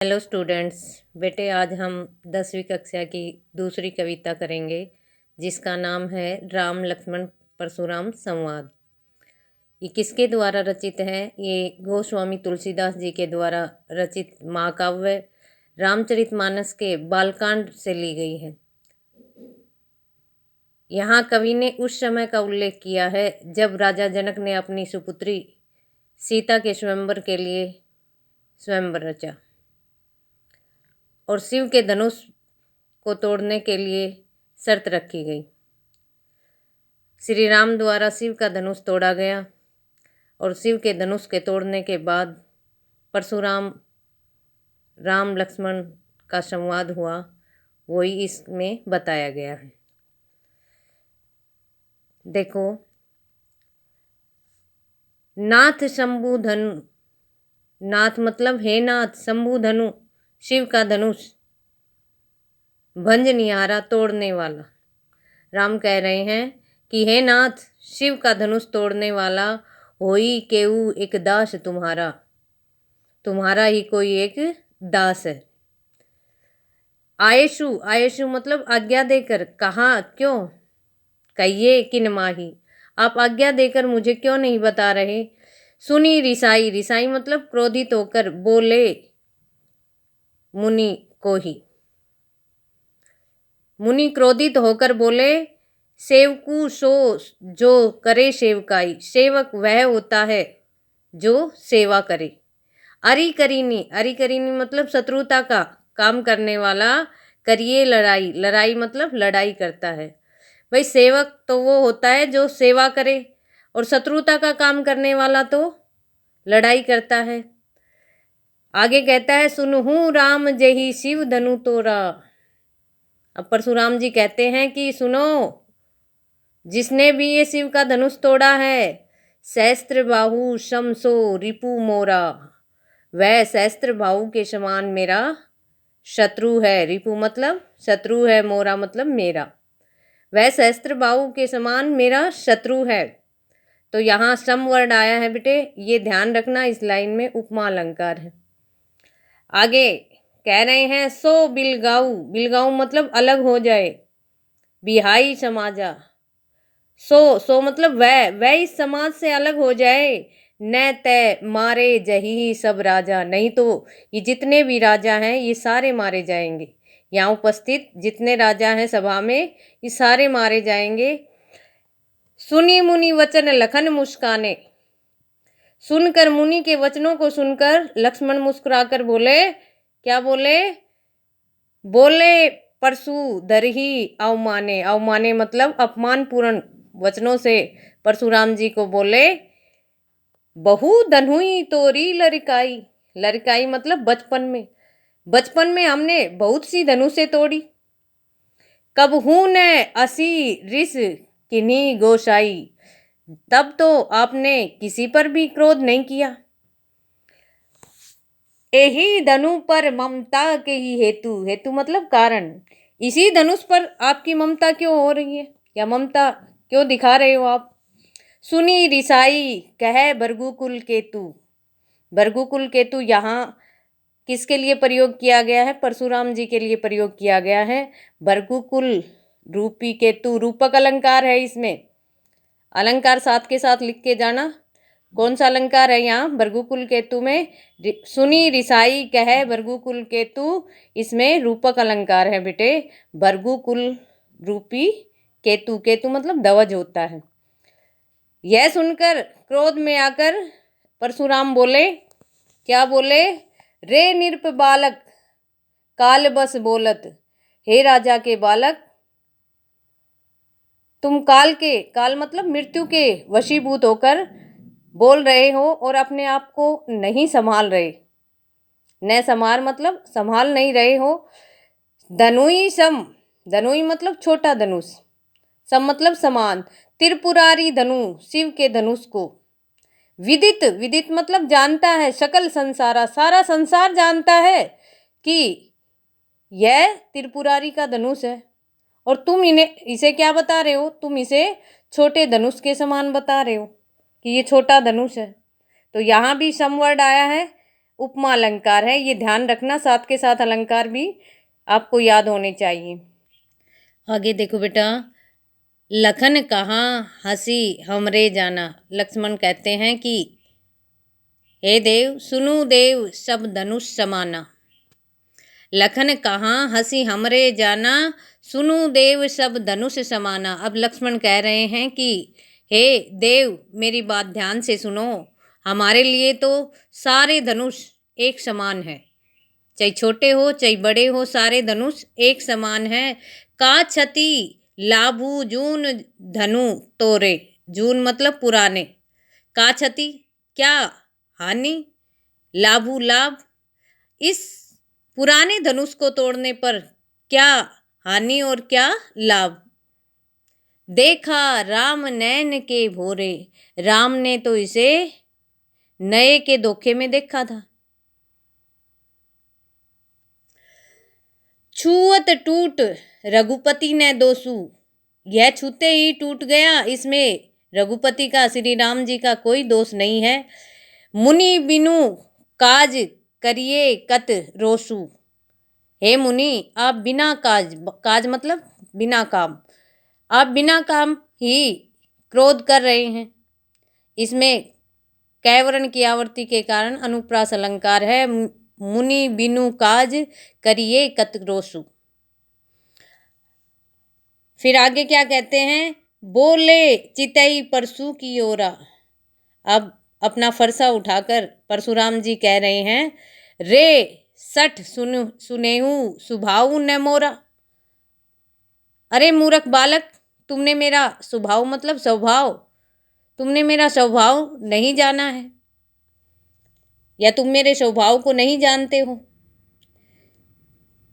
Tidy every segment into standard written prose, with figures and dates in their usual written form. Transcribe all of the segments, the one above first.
Hello students, बेटे आज हम 10वीं कक्षा की दूसरी कविता करेंगे जिसका नाम है राम लक्ष्मण परशुराम संवाद। ये किसके द्वारा रचित है? ये गोस्वामी तुलसीदास जी के द्वारा रचित महाकाव्य रामचरितमानस के बालकांड से ली गई है। यहाँ कवि ने उस समय का उल्लेख किया है जब राजा जनक ने अपनी सुपुत्री सीता के स्वयंवर के लिए स्वयंवर रचा और शिव के धनुष को तोड़ने के लिए शर्त रखी गई। श्री राम द्वारा शिव का धनुष तोड़ा गया और शिव के धनुष के तोड़ने के बाद परशुराम राम लक्ष्मण का संवाद हुआ, वही इसमें बताया गया है। देखो, नाथ शंभु धनु, नाथ मतलब हे नाथ, शंभु धनु शिव का धनुष, भंज निहारा तोड़ने वाला। राम कह रहे हैं कि हे नाथ, शिव का धनुष तोड़ने वाला होई केऊ एक दास तुम्हारा, तुम्हारा ही कोई एक दास है। आयेशु, आयेशु मतलब आज्ञा देकर, कहा क्यों, कहिए किन माही, आप आज्ञा देकर मुझे क्यों नहीं बता रहे। सुनी रिसाई, रिसाई मतलब क्रोधित होकर बोले मुनि को ही, मुनि क्रोधित होकर बोले सेवकू सो जो करे सेवकाई, सेवक वह होता है जो सेवा करे। अरि करीनी, अरि करीनी मतलब शत्रुता का काम करने वाला, करिए लड़ाई, लड़ाई मतलब लड़ाई करता है। भाई सेवक तो वो होता है जो सेवा करे और शत्रुता का काम करने वाला तो लड़ाई करता है। आगे कहता है सुनहु राम जेहि शिव धनु तोरा। अब परशुराम जी कहते हैं कि सुनो, जिसने भी ये शिव का धनुष तोड़ा है, सहस्त्र बाहु शमसो रिपु मोरा, वह सहस्त्र बाहु के समान मेरा शत्रु है। रिपु मतलब शत्रु है, मोरा मतलब मेरा, वह सहस्त्र बाहु के समान मेरा शत्रु है। तो यहाँ सम वर्ड आया है बेटे, ये ध्यान रखना, इस लाइन में उपमा अलंकार है। आगे कह रहे हैं सो बिलगाऊ, बिलगाऊ मतलब अलग हो जाए, बिहाई समाजा, सो मतलब वह इस समाज से अलग हो जाए। न तय मारे जही सब राजा, नहीं तो ये जितने भी राजा हैं ये सारे मारे जाएंगे। यहाँ उपस्थित जितने राजा हैं सभा में, ये सारे मारे जाएंगे। सुनी मुनि वचन लखन मुस्काने, सुनकर मुनि के वचनों को सुनकर लक्ष्मण मुस्कुराकर बोले, क्या बोले, बोले परशु दरही अवमाने, अवमाने मतलब अपमानपूर्ण वचनों से परशुराम जी को बोले, बहु धनुई तोरी लड़काई, लड़काई मतलब बचपन में, बचपन में हमने बहुत सी धनुषें तोड़ी। कब हूं न असी रिस किन्हीं गोसाई, तब तो आपने किसी पर भी क्रोध नहीं किया। यही धनु पर ममता के ही हेतु, हेतु मतलब कारण, इसी धनुष पर आपकी ममता क्यों हो रही है या ममता क्यों दिखा रहे हो आप। सुनी रिसाई कह भृगुकुल केतु, भृगुकुल केतु यहाँ किसके लिए प्रयोग किया गया है? परशुराम जी के लिए प्रयोग किया गया है। भृगुकुल रूपी केतु रूपक अलंकार है, इसमें अलंकार साथ के साथ लिख के जाना। कौन सा अलंकार है यहाँ? भृगुकुल केतु में सुनी रिसाई कह भृगुकुल केतु, इसमें रूपक अलंकार है बेटे। भृगुकुल रूपी केतु, केतु मतलब ध्वज होता है। यह सुनकर क्रोध में आकर परशुराम बोले, क्या बोले, रे निरप बालक काल बस बोलत, हे राजा के बालक, तुम काल के, काल मतलब मृत्यु के वशीभूत होकर बोल रहे हो और अपने आप को नहीं संभाल रहे। न संभाल मतलब संभाल नहीं रहे हो। धनुई सम, धनुई मतलब छोटा धनुष, सम मतलब समान, त्रिपुरारी धनु शिव के धनुष को, विदित, विदित मतलब जानता है, सकल संसारा, सारा संसार जानता है कि यह त्रिपुरारी का धनुष है और तुम इसे क्या बता रहे हो, तुम इसे छोटे धनुष के समान बता रहे हो कि ये छोटा धनुष है। तो यहाँ भी सम वर्ड आया है उपमा अलंकार है। ये ध्यान रखना, साथ के साथ अलंकार भी आपको याद होने चाहिए। आगे देखो बेटा, लखन कहाँ हंसी हमरे जाना। लक्ष्मण कहते हैं कि हे देव सुनु देव सब धनुष समाना। लखन कहाँ हंसी हमरे जाना, सुनु देव सब धनुष समाना। अब लक्ष्मण कह रहे हैं कि हे देव मेरी बात ध्यान से सुनो, हमारे लिए तो सारे धनुष एक समान है, चाहे छोटे हो चाहे बड़े हो, सारे धनुष एक समान है। का क्षति लाभू जून धनु तोरे। जून मतलब पुराने, का क्षति क्या हानि, लाभू लाभ। इस पुराने धनुष को तोड़ने पर क्या हानि और क्या लाभ। देखा राम नैन के भोरे। राम ने तो इसे नए के धोखे में देखा था। छुअत टूट रघुपति ने दोसु। यह छूते ही टूट गया, इसमें रघुपति का, श्री राम जी का कोई दोष नहीं है। मुनि बिनु काज करिए कत रोसु। हे मुनि आप बिना काज, काज मतलब बिना काम, आप बिना काम ही क्रोध कर रहे हैं। इसमें कैवरण की आवर्ती के कारण अनुप्रास अलंकार है। मुनि बिनु काज करिए कत रोसु। फिर आगे क्या कहते हैं, बोले चितई परसु की ओरा। अब अपना फरसा उठाकर परशुराम जी कह रहे हैं, रे सठ सुनेहू सुभाऊ न मोरा। अरे मूर्ख बालक, तुमने मेरा स्वभाव मतलब स्वभाव, तुमने मेरा स्वभाव नहीं जाना है, या तुम मेरे स्वभाव को नहीं जानते हो।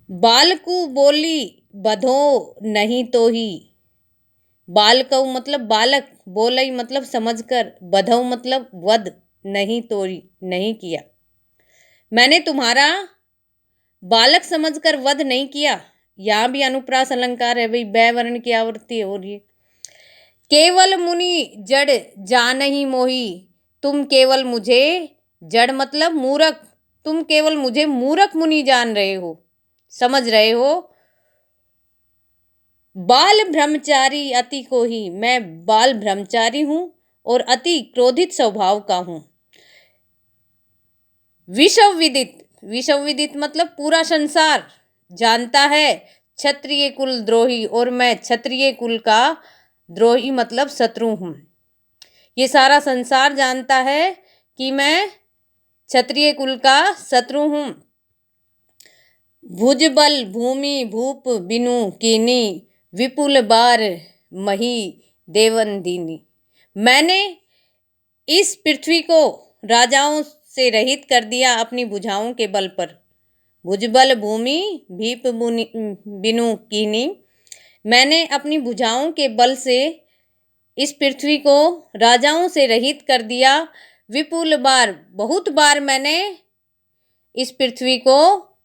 बालकू बोली बधो नहीं तो ही। बालकऊ मतलब बालक, बोलई मतलब समझकर, बधऊ मतलब वध, नहीं तोरी नहीं किया। मैंने तुम्हारा बालक समझकर वध नहीं किया। यहाँ भी अनुप्रास अलंकार है भाई, बै वर्ण की आवृत्ति हो रही है। केवल मुनि जड़ जानहि मोही। तुम केवल मुझे, जड़ मतलब मूर्ख, तुम केवल मुझे मूर्ख मुनि जान रहे हो, समझ रहे हो। बाल ब्रह्मचारी अति को ही। मैं बाल ब्रह्मचारी हूं और अति क्रोधित स्वभाव का हूं। विश्व विदित, विश्व विदित मतलब पूरा संसार जानता है क्षत्रिय कुल द्रोही, और मैं क्षत्रिय कुल का द्रोही मतलब शत्रु हूं। ये सारा संसार जानता है कि मैं क्षत्रिय कुल का शत्रु हूं। भुजबल भूमि भूप बिनु कीनी, विपुल बार मही देवन दीनी। मैंने इस पृथ्वी को राजाओं से रहित कर दिया अपनी भुजाओं के बल पर। भुजबल भूमि भीप बिनु कीनी, मैंने अपनी भुजाओं के बल से इस पृथ्वी को राजाओं से रहित कर दिया। विपुल बार, बहुत बार मैंने इस पृथ्वी को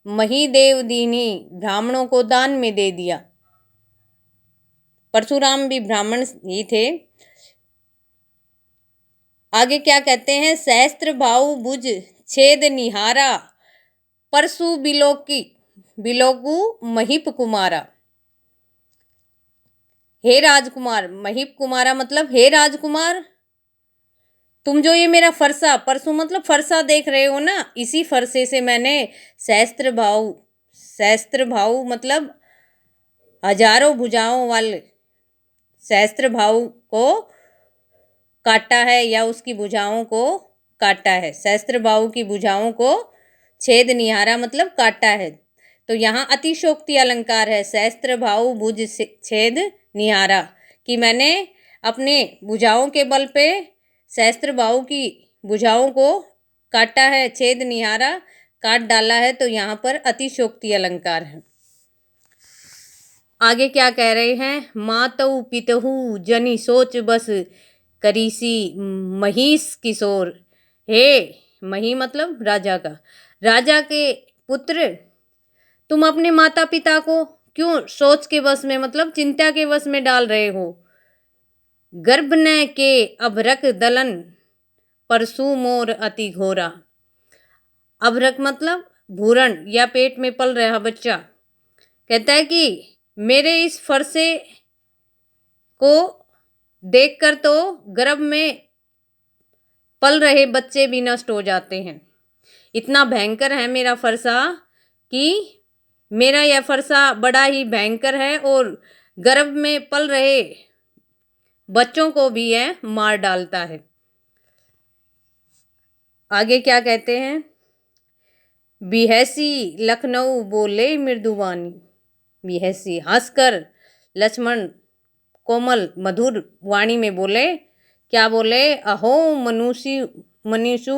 महीदेव दीनी, ब्राह्मणों को दान में दे दिया। परशुराम भी ब्राह्मण ही थे। आगे क्या कहते हैं, सहस्त्र भाव भुज छेद निहारा, परशु बिलोकु महीप कुमारा। हे राजकुमार, महीप कुमारा मतलब हे राजकुमार, तुम जो ये मेरा फरसा, परसु मतलब फरसा देख रहे हो ना, इसी फरसे से मैंने सहस्त्र भाव मतलब हजारों भुजाओं वाले सहस्त्र भाव को काटा है, या उसकी भुजाओं को काटा है। सहस्त्र भाव की भुजाओं को छेद निहारा मतलब काटा है। तो यहाँ अतिशोक्ति अलंकार है, सहस्त्र भाव भुज छेद निहारा, कि मैंने अपने भुजाओं के बल पे सहस्त्र भाव की भुजाओं को काटा है, छेद निहारा काट डाला है। तो यहाँ पर अतिशोक्ति अलंकार है। आगे क्या कह रहे हैं, मातऊ पितहु जनि सोच बस करीसी महिष किशोर। हे मही मतलब राजा का, राजा के पुत्र, तुम अपने माता पिता को क्यों सोच के वश में मतलब चिंता के वश में डाल रहे हो। गर्भ न के अभरक दलन परसु मोर अति घोरा। अभ्रक मतलब भूरण या पेट में पल रहा बच्चा। कहता है कि मेरे इस फरसे को देखकर तो गर्भ में पल रहे बच्चे भी नष्ट हो जाते हैं। इतना भयंकर है मेरा फरसा कि मेरा यह फरसा बड़ा ही भयंकर है और गर्भ में पल रहे बच्चों को भी यह मार डालता है। आगे क्या कहते हैं? बिहसी लखनऊ बोले मृदुवानी। बिहसी हंसकर लक्ष्मण कोमल मधुर वाणी में बोले। क्या बोले? अहो मनुषु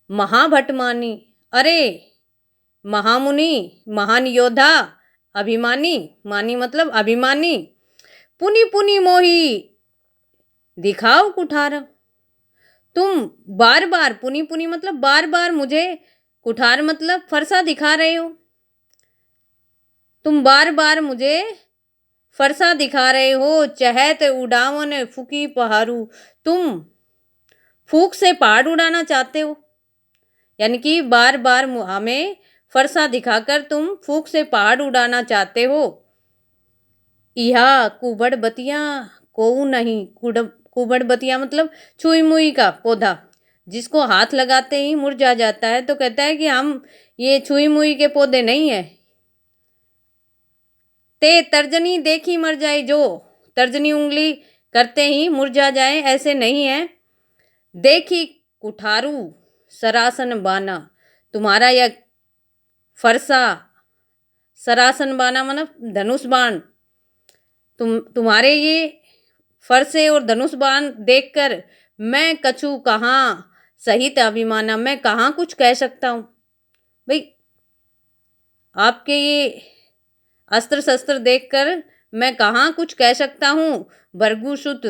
महाभटमानी। अरे महामुनि, महान योद्धा, अभिमानी, मानी मतलब अभिमानी, पुनि पुनि मोही दिखाओ कुठार। तुम बार बार, पुनि पुनि मतलब बार बार मुझे, कुठार मतलब फरसा दिखा रहे हो। तुम बार बार मुझे फरसा दिखा रहे हो। चहत उड़ावन फूकी पहाड़ू। तुम फूक से पहाड़ उड़ाना चाहते हो, यानी कि बार बार हमें फरसा दिखाकर तुम फूक से पहाड़ उड़ाना चाहते हो। यह कुबड़ बतिया कोऊ नहीं। कुबड़ बतिया मतलब छुई मुई का पौधा, जिसको हाथ लगाते ही मुरझा जाता है। तो कहता है कि हम ये छुई मुई के पौधे नहीं है। ते तर्जनी देखी मर जाए, जो तर्जनी उंगली करते ही मुरझा जाए, ऐसे नहीं है। देखी कुठारू सरासन बाना। तुम्हारा यह फरसा, सरासन बाना मतलब धनुष बाण, तुम्हारे ये फरसे और धनुष बाण देखकर मैं कछु कहाँ सहित अभिमाना, मैं कहाँ कुछ कह सकता हूँ। भाई आपके ये अस्त्र शस्त्र देखकर मैं कहाँ कुछ कह सकता हूँ। भृगुसुत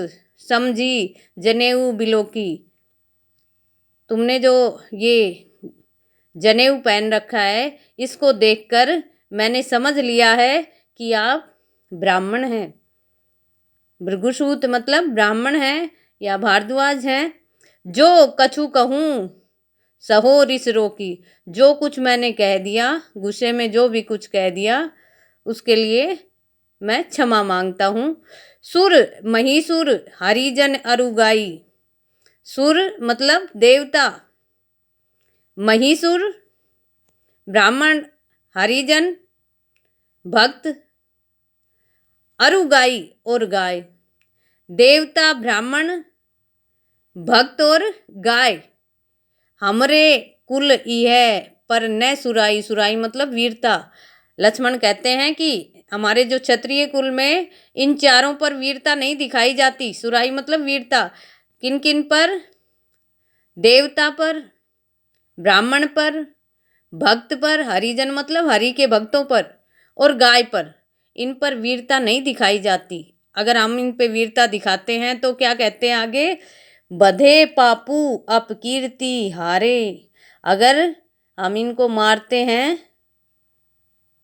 समझी जनेऊ बिलोकी। तुमने जो ये जनेऊ पहन रखा है, इसको देखकर मैंने समझ लिया है कि आप ब्राह्मण हैं। भृगुसूत मतलब ब्राह्मण हैं या भारद्वाज हैं। जो कछु कहूँ सहो रिस रोकी। जो कुछ मैंने कह दिया, गुस्से में जो भी कुछ कह दिया, उसके लिए मैं क्षमा मांगता हूँ। सुर महीसुर हरिजन अरुगाई। सुर मतलब देवता, महीसुर ब्राह्मण, हरिजन भक्त, अरुगाई और गाय। देवता, ब्राह्मण, भक्त और गाय हमरे कुल ई है, पर न सुराई। सुराई मतलब वीरता। लक्ष्मण कहते हैं कि हमारे जो क्षत्रिय कुल में इन चारों पर वीरता नहीं दिखाई जाती। सुराई मतलब वीरता। किन किन पर? देवता पर, ब्राह्मण पर, भक्त पर, हरिजन मतलब हरि के भक्तों पर, और गाय पर। इन पर वीरता नहीं दिखाई जाती। अगर हम इन पे वीरता दिखाते हैं तो क्या कहते हैं आगे? बधे पापू अपकीर्ति हारे। अगर हम इनको मारते हैं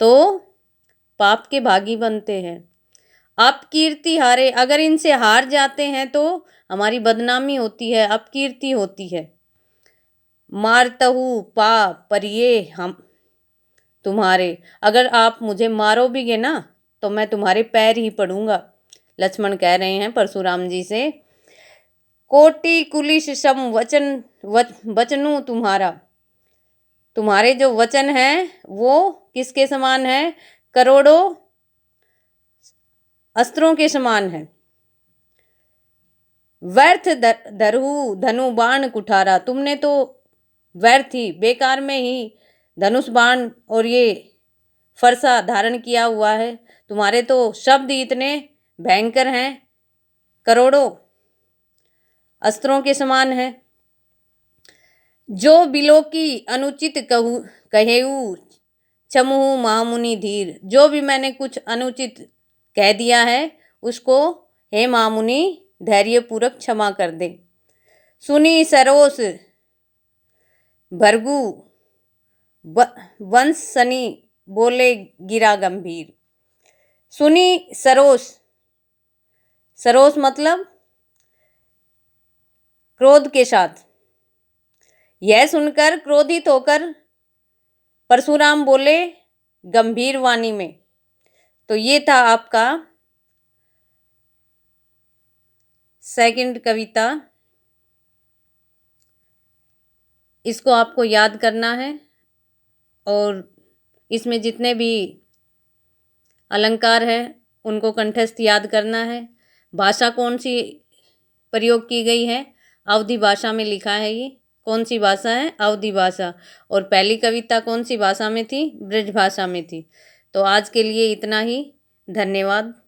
तो पाप के भागी बनते हैं। अपकीर्ति हारे, अगर इनसे हार जाते हैं तो हमारी बदनामी होती है, अपकीर्ति होती है। मारतहु पा परिये हम तुम्हारे। अगर आप मुझे मारोगे ना तो मैं तुम्हारे पैर ही पड़ूंगा। लक्ष्मण कह रहे हैं परशुराम जी से। कोटि कुलिश सम वचनु तुम्हारा। तुम्हारे जो वचन हैं वो किसके समान है? करोड़ों अस्त्रों के समान है। व्यर्थ धरहु धनु बाण कुठारा। तुमने तो व्यर्थ ही, बेकार में ही धनुष बाण और ये फरसा धारण किया हुआ है। तुम्हारे तो शब्द इतने भयंकर हैं, करोड़ों अस्त्रों के समान है। जो बिलोकी अनुचित कहेऊ क्षमुहु महामुनि धीर। जो भी मैंने कुछ अनुचित कह दिया है उसको हे महामुनि धैर्यपूर्वक क्षमा कर दे। सुनी सरोस भृगु वंश सनी बोले गिरा गंभीर। सुनी सरोस, सरोस मतलब क्रोध के साथ, यह सुनकर क्रोधित होकर परशुराम बोले गंभीर वाणी में। तो ये था आपका सेकंड कविता। इसको आपको याद करना है और इसमें जितने भी अलंकार है उनको कंठस्थ याद करना है। भाषा कौन सी प्रयोग की गई है? अवधी भाषा में लिखा है। ये कौन सी भाषा है? अवधी भाषा। और पहली कविता कौन सी भाषा में थी? ब्रज भाषा में थी। तो आज के लिए इतना ही। धन्यवाद।